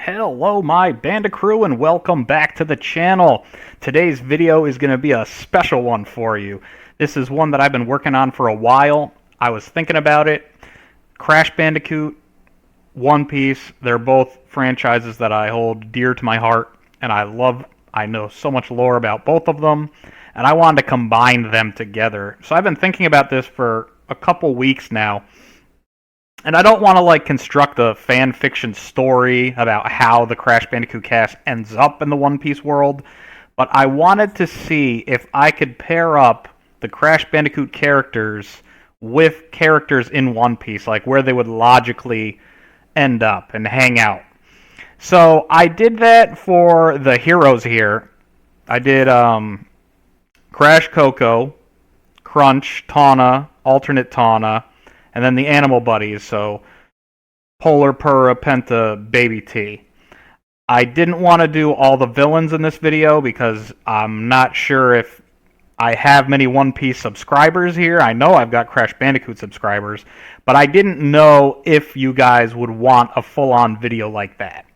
Hello my Banda crew and welcome back to the channel. Today's video is going to be a special one for you. This is one that I've been working on for a while. I was thinking about it. Crash Bandicoot, One Piece, they're both franchises that I hold dear to my heart and I know so much lore about both of them and I wanted to combine them together. So I've been thinking about this for a couple weeks now. And I don't want to construct a fan fiction story about how the Crash Bandicoot cast ends up in the One Piece world, but I wanted to see if I could pair up the Crash Bandicoot characters with characters in One Piece, like where they would logically end up and hang out. So I did that for the heroes here. I did Crash Coco, Crunch, Tawna, Alternate Tawna, and then the animal buddies, so Polar, Purra, Penta, Baby T. I didn't want to do all the villains in this video because I'm not sure if I have many One Piece subscribers here. I know I've got Crash Bandicoot subscribers, but I didn't know if you guys would want a full-on video like that.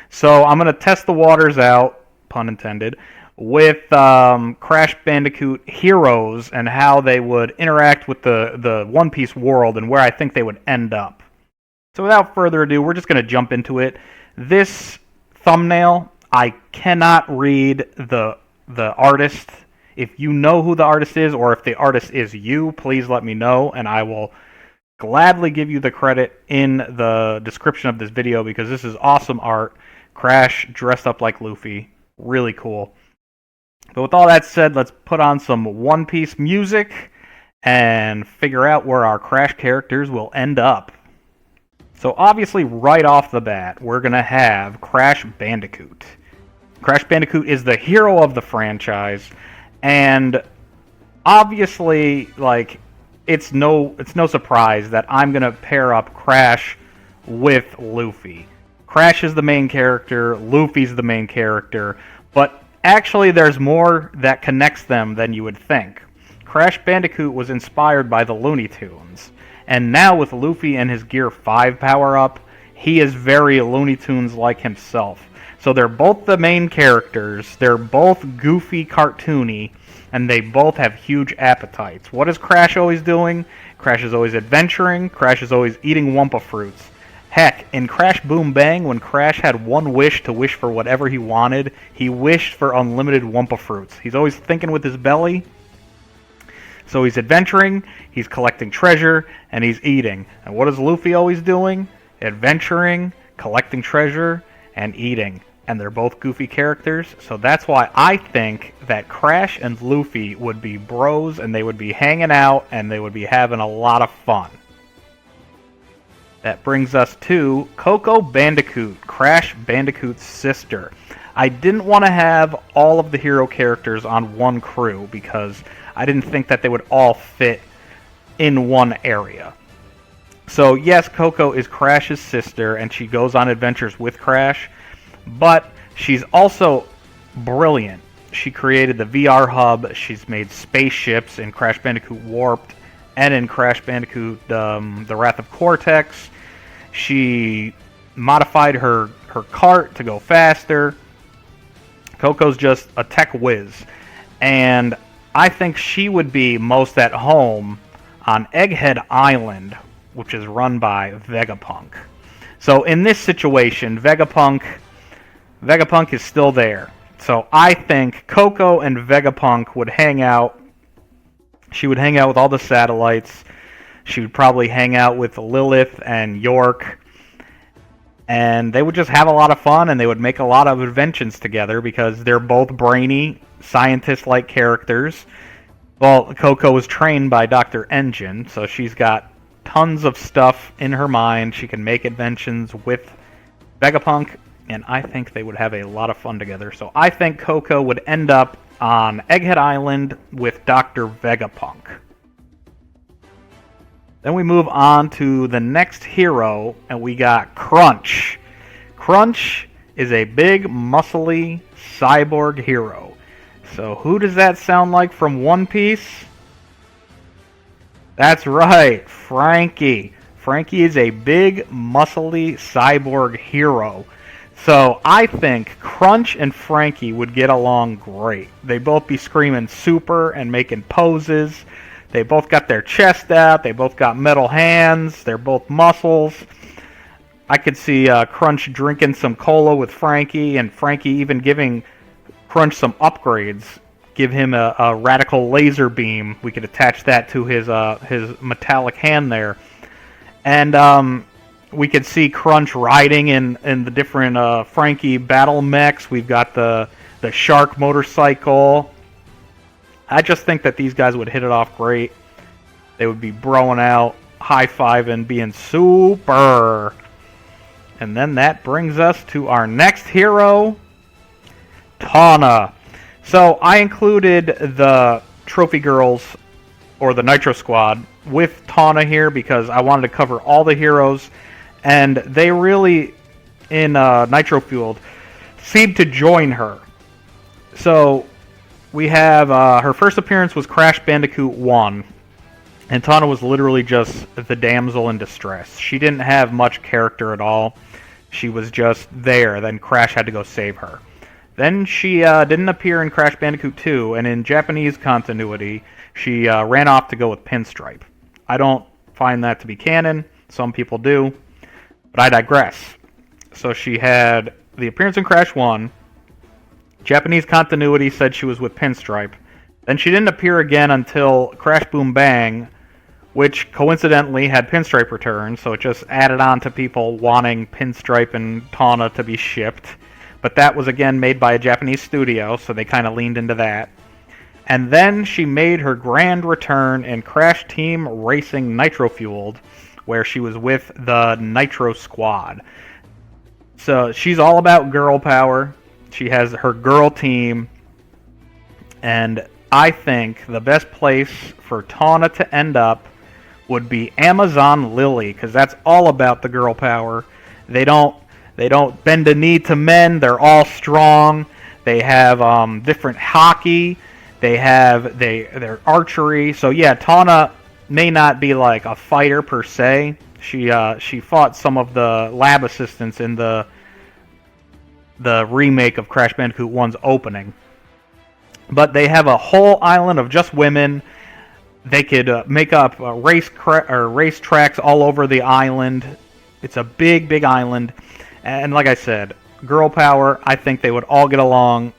So I'm going to test the waters out, pun intended, with Crash Bandicoot Heroes and how they would interact with the One Piece world and where I think they would end up. So without further ado, we're just going to jump into it. This thumbnail, I cannot read the artist. If you know who the artist is or if the artist is you, please let me know and I will gladly give you the credit in the description of this video because this is awesome art. Crash dressed up like Luffy. Really cool. But with all that said, let's put on some One Piece music and figure out where our Crash characters will end up. So obviously, right off the bat, we're going to have Crash Bandicoot. Crash Bandicoot is the hero of the franchise, and obviously, it's no surprise that I'm going to pair up Crash with Luffy. Crash is the main character, Luffy's the main character, but actually, there's more that connects them than you would think. Crash Bandicoot was inspired by the Looney Tunes, and now with Luffy and his Gear 5 power-up, he is very Looney Tunes-like himself. So they're both the main characters, they're both goofy, cartoony, and they both have huge appetites. What is Crash always doing? Crash is always adventuring, Crash is always eating Wumpa fruits. Heck, in Crash Boom Bang, when Crash had one wish to wish for whatever he wanted, he wished for unlimited Wumpa fruits. He's always thinking with his belly. So he's adventuring, he's collecting treasure, and he's eating. And what is Luffy always doing? Adventuring, collecting treasure, and eating. And they're both goofy characters, so that's why I think that Crash and Luffy would be bros, and they would be hanging out, and they would be having a lot of fun. That brings us to Coco Bandicoot, Crash Bandicoot's sister. I didn't want to have all of the hero characters on one crew because I didn't think that they would all fit in one area. So yes, Coco is Crash's sister and she goes on adventures with Crash, but she's also brilliant. She created the VR hub, she's made spaceships in Crash Bandicoot Warped, and in Crash Bandicoot, The Wrath of Cortex. She modified her cart to go faster. Coco's just a tech whiz. And I think she would be most at home on Egghead Island, which is run by Vegapunk. So in this situation, Vegapunk is still there. So I think Coco and Vegapunk would hang out. She would hang out with all the satellites. She would probably hang out with Lilith and York. And they would just have a lot of fun and they would make a lot of inventions together because they're both brainy, scientist-like characters. Well, Coco was trained by Dr. Engine, so she's got tons of stuff in her mind. She can make inventions with Vegapunk, and I think they would have a lot of fun together. So I think Coco would end up on Egghead Island with Dr. Vegapunk. Then we move on to the next hero, and we got Crunch. Crunch is a big, muscly cyborg hero. So who does that sound like from One Piece? That's right, Frankie. Frankie is a big, muscly cyborg hero. So I think Crunch and Frankie would get along great. They both be screaming super and making poses. They both got their chest out. They both got metal hands. They're both muscles. I could see Crunch drinking some cola with Frankie, and Frankie even giving Crunch some upgrades. Give him a radical laser beam. We could attach that to his metallic hand there. And we could see Crunch riding in the different Frankie battle mechs. We've got the shark motorcycle. I just think that these guys would hit it off great. They would be broing out, high-fiving, being super. And then that brings us to our next hero, Tawna. So I included the Trophy Girls, or the Nitro Squad, with Tawna here because I wanted to cover all the heroes. And they really, in Nitro Fueled, seemed to join her. So we have her first appearance was Crash Bandicoot 1. And Tawna was literally just the damsel in distress. She didn't have much character at all. She was just there. Then Crash had to go save her. Then she didn't appear in Crash Bandicoot 2, and in Japanese continuity, she ran off to go with Pinstripe. I don't find that to be canon. Some people do. But I digress. So she had the appearance in Crash 1. Japanese continuity said she was with Pinstripe. Then she didn't appear again until Crash Boom Bang, which coincidentally had Pinstripe return, so it just added on to people wanting Pinstripe and Tawna to be shipped. But that was again made by a Japanese studio, so they kind of leaned into that. And then she made her grand return in Crash Team Racing Nitro Fueled, where she was with the Nitro Squad. So she's all about girl power. She has her girl team. And I think the best place for Tawna to end up would be Amazon Lily, because that's all about the girl power. They don't bend a knee to men. They're all strong. They have different hockey. They have their archery. So yeah, Tawna may not be like a fighter per se. She fought some of the lab assistants in the remake of Crash Bandicoot 1's opening. But they have a whole island of just women. They could make up race tracks all over the island. It's a big, big island. And like I said, girl power, I think they would all get along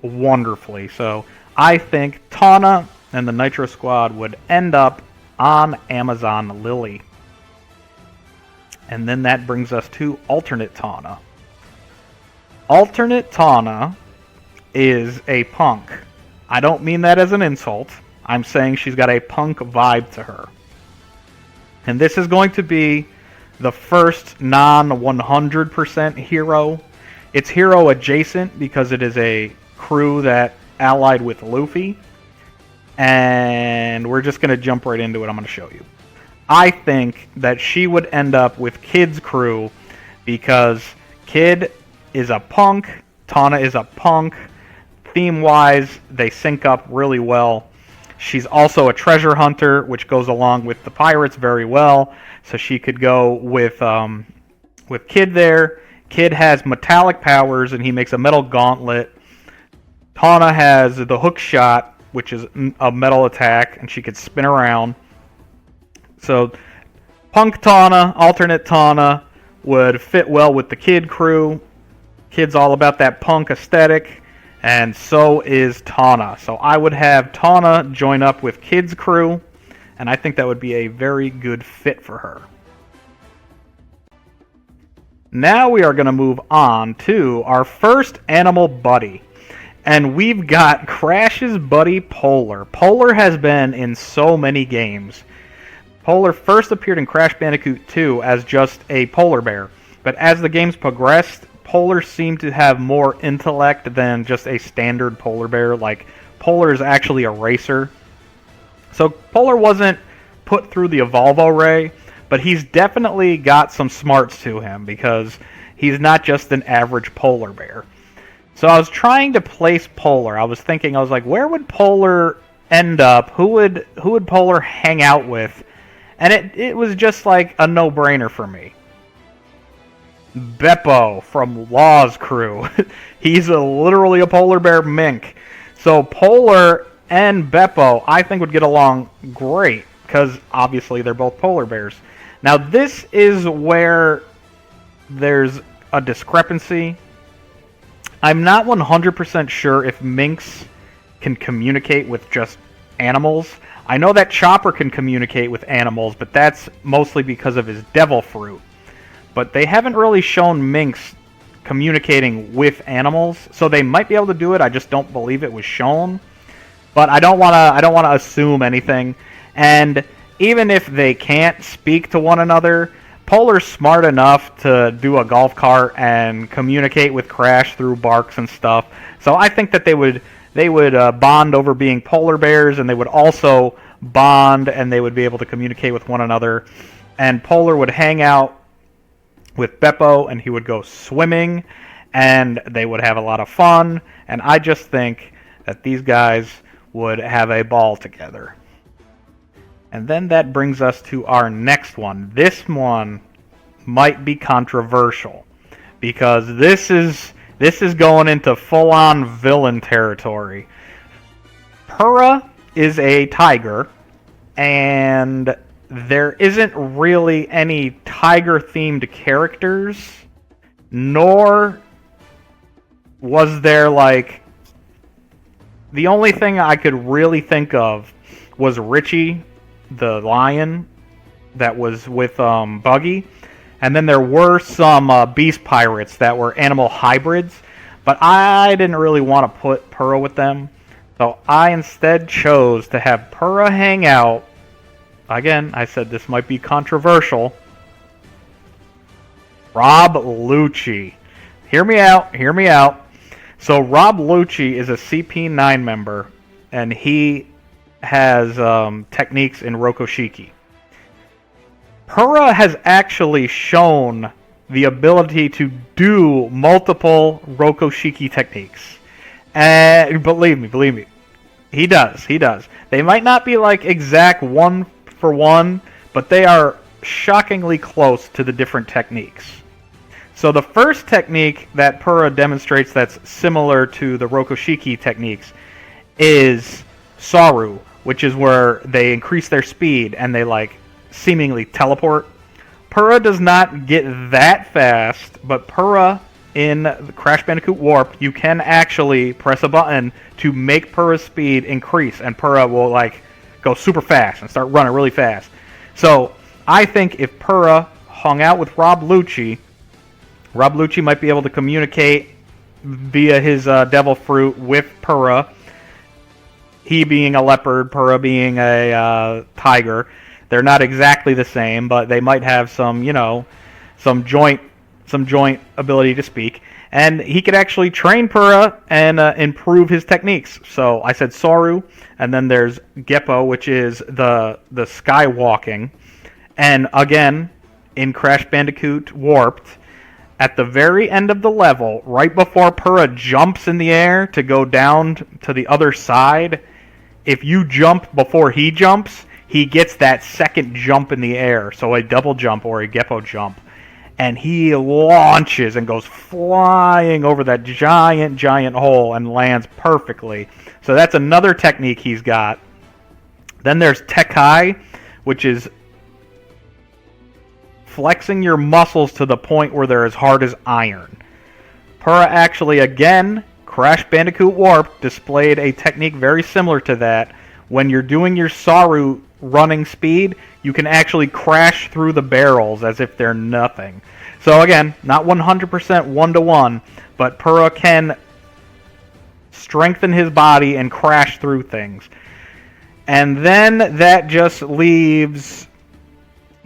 wonderfully. So I think Tawna and the Nitro Squad would end up on Amazon Lily. And then that brings us to Alternate Tawna. Alternate Tawna is a punk. I don't mean that as an insult. I'm saying she's got a punk vibe to her. And this is going to be the first non-100% hero. It's hero adjacent because it is a crew that allied with Luffy. And we're just going to jump right into it. I'm going to show you. I think that she would end up with Kid's crew because Kid is a punk, Tawna is a punk. Theme-wise, they sync up really well. She's also a treasure hunter, which goes along with the pirates very well. So she could go with Kid there. Kid has metallic powers, and he makes a metal gauntlet. Tawna has the hook shot, which is a metal attack, and she could spin around. So Punk Tawna, Alternate Tawna would fit well with the Kid crew. Kid's all about that punk aesthetic, and so is Tawna. So I would have Tawna join up with Kid's crew, and I think that would be a very good fit for her. Now we are going to move on to our first animal buddy. And we've got Crash's buddy Polar. Polar has been in so many games. Polar first appeared in Crash Bandicoot 2 as just a polar bear. But as the games progressed, Polar seemed to have more intellect than just a standard polar bear. Like, Polar is actually a racer. So Polar wasn't put through the Evolvo Ray, but he's definitely got some smarts to him because he's not just an average polar bear. So I was trying to place Polar. I was like, where would Polar end up? Who would Polar hang out with? And it was just like a no-brainer for me. Beppo from Law's crew. He's literally a polar bear mink. So Polar and Beppo, I think, would get along great, because obviously they're both polar bears. Now this is where there's a discrepancy. I'm not 100% sure if minks can communicate with just animals. I know that Chopper can communicate with animals, but that's mostly because of his devil fruit. But they haven't really shown minks communicating with animals, so they might be able to do it. I just don't believe it was shown. But I don't want to assume anything. And even if they can't speak to one another, Polar's smart enough to do a golf cart and communicate with Crash through barks and stuff. So I think that they would bond over being polar bears, and they would also bond, and they would be able to communicate with one another. And Polar would hang out with Beppo, and he would go swimming, and they would have a lot of fun. And I just think that these guys would have a ball together. And then that brings us to our next one. This one might be controversial, because this is going into full-on villain territory. Purah is a tiger, and there isn't really any tiger-themed characters, nor was there, like... The only thing I could really think of was Richie, the lion, that was with Buggy. And then there were some beast pirates that were animal hybrids, but I didn't really want to put Purah with them. So I instead chose to have Purah hang out. Again, I said this might be controversial. Rob Lucci. Hear me out, hear me out. So Rob Lucci is a CP9 member, and he has techniques in Rokoshiki. Purah has actually shown the ability to do multiple Rokoshiki techniques. And believe me, he does. They might not be like exact one for one, but they are shockingly close to the different techniques. So the first technique that Purah demonstrates that's similar to the Rokoshiki techniques is Saru, which is where they increase their speed and they like seemingly teleport. Purah does not get that fast, but Purah in Crash Bandicoot Warp, you can actually press a button to make Purah's speed increase, and Purah will like go super fast and start running really fast. So I think if Purah hung out with Rob Lucci might be able to communicate via his devil fruit with Purah. He being a leopard, Purah being a tiger. They're not exactly the same, but they might have some, some joint ability to speak. And he could actually train Purah and improve his techniques. So I said Saru, and then there's Geppo, which is the skywalking. And again, in Crash Bandicoot Warped, at the very end of the level, right before Purah jumps in the air to go down to the other side, if you jump before he jumps, he gets that second jump in the air, so a double jump or a Geppo jump. And he launches and goes flying over that giant hole and lands perfectly. So that's another technique he's got. Then there's Tekai, which is flexing your muscles to the point where they're as hard as iron. Purah actually, again, Crash Bandicoot Warp displayed a technique very similar to that. When you're doing your Saru running speed, you can actually crash through the barrels as if they're nothing. So again, not 100% one-to-one, but Purah can strengthen his body and crash through things. And then that just leaves...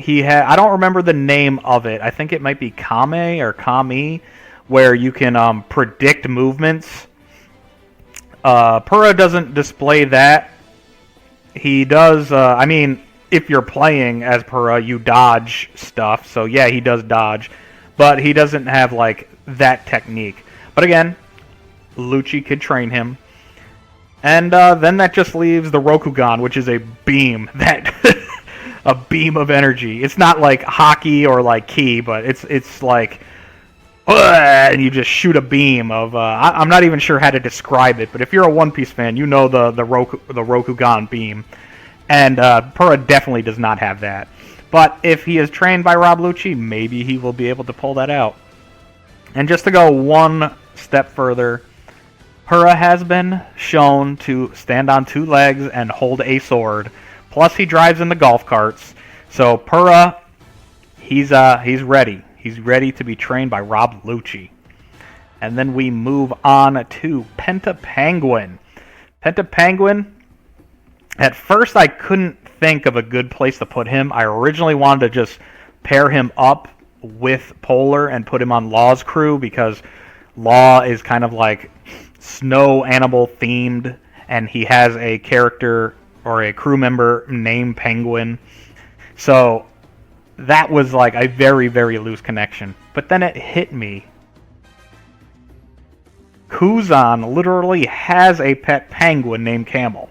I don't remember the name of it. I think it might be Kame or Kami, where you can predict movements. Purah doesn't display that. He does, if you're playing as Purah, you dodge stuff. So yeah, he does dodge. But he doesn't have, like, that technique. But again, Lucci could train him. And then that just leaves the Rokugan, which is a beam that... a beam of energy. It's not like hockey or like ki, but it's like and you just shoot a beam of. I'm not even sure how to describe it, but if you're a One Piece fan, you know the Rokugan beam, and Purah definitely does not have that. But if he is trained by Rob Lucci, maybe he will be able to pull that out. And just to go one step further, Purah has been shown to stand on 2 legs and hold a sword. Plus, he drives in the golf carts. So Purah, he's ready. He's ready to be trained by Rob Lucci. And then we move on to Penta Penguin. Penta Penguin, at first I couldn't think of a good place to put him. I originally wanted to just pair him up with Polar and put him on Law's crew because Law is kind of like snow animal themed, and he has a character or a crew member named Penguin. So that was like a very, very loose connection. But then it hit me. Kuzan literally has a pet penguin named Camel.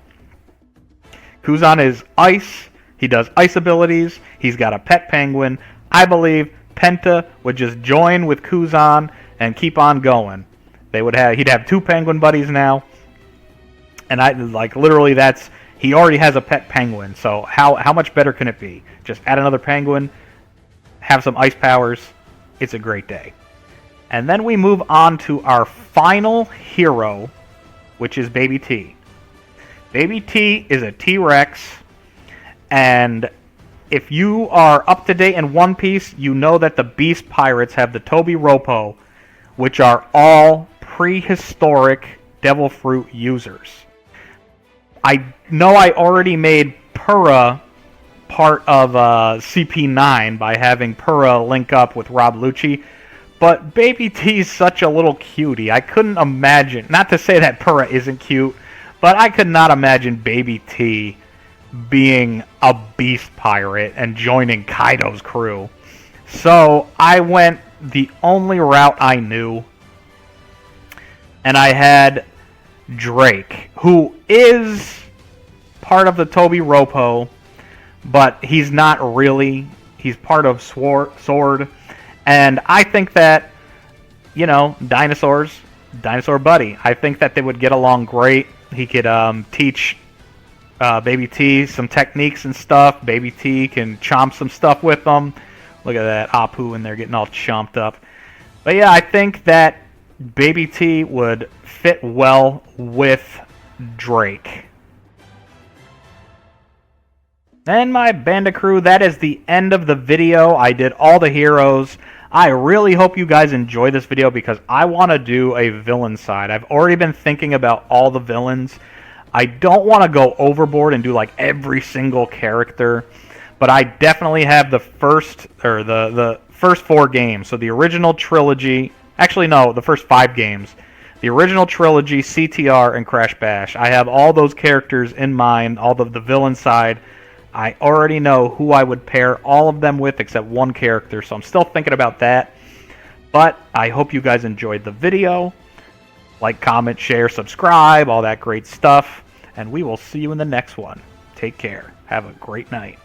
Kuzan is ice. He does ice abilities. He's got a pet penguin. I believe Penta would just join with Kuzan and keep on going. He'd have 2 penguin buddies now. And literally he already has a pet penguin. So how much better can it be? Just add another penguin, have some ice powers. It's a great day. And then we move on to our final hero, which is Baby T. Baby T is a T-Rex, and if you are up to date in One Piece, you know that the Beast Pirates have the Toby Ropo, which are all prehistoric Devil Fruit users. I know I already made Purah part of CP9 by having Purah link up with Rob Lucci, but Baby T's such a little cutie. I couldn't imagine, not to say that Purah isn't cute, but I could not imagine Baby T being a beast pirate and joining Kaido's crew. So I went the only route I knew, and I had Drake, who is part of the Toby Ropo, but he's not really. He's part of Sword, and I think that, Dinosaur buddy, I think that they would get along great. He could teach Baby T some techniques and stuff. Baby T can chomp some stuff with them. Look at that Apu in there getting all chomped up. But yeah, I think that Baby T would fit well with Drake. And my Bandit crew, that is the end of the video. I did all the heroes. I really hope you guys enjoy this video because I want to do a villain side. I've already been thinking about all the villains. I don't want to go overboard and do like every single character, but I definitely have the first 4 games. So the original trilogy, actually no, the first 5 games. The original trilogy, CTR, and Crash Bash. I have all those characters in mind, all of the villain side. I already know who I would pair all of them with except one character, so I'm still thinking about that. But I hope you guys enjoyed the video. Like, comment, share, subscribe, all that great stuff. And we will see you in the next one. Take care. Have a great night.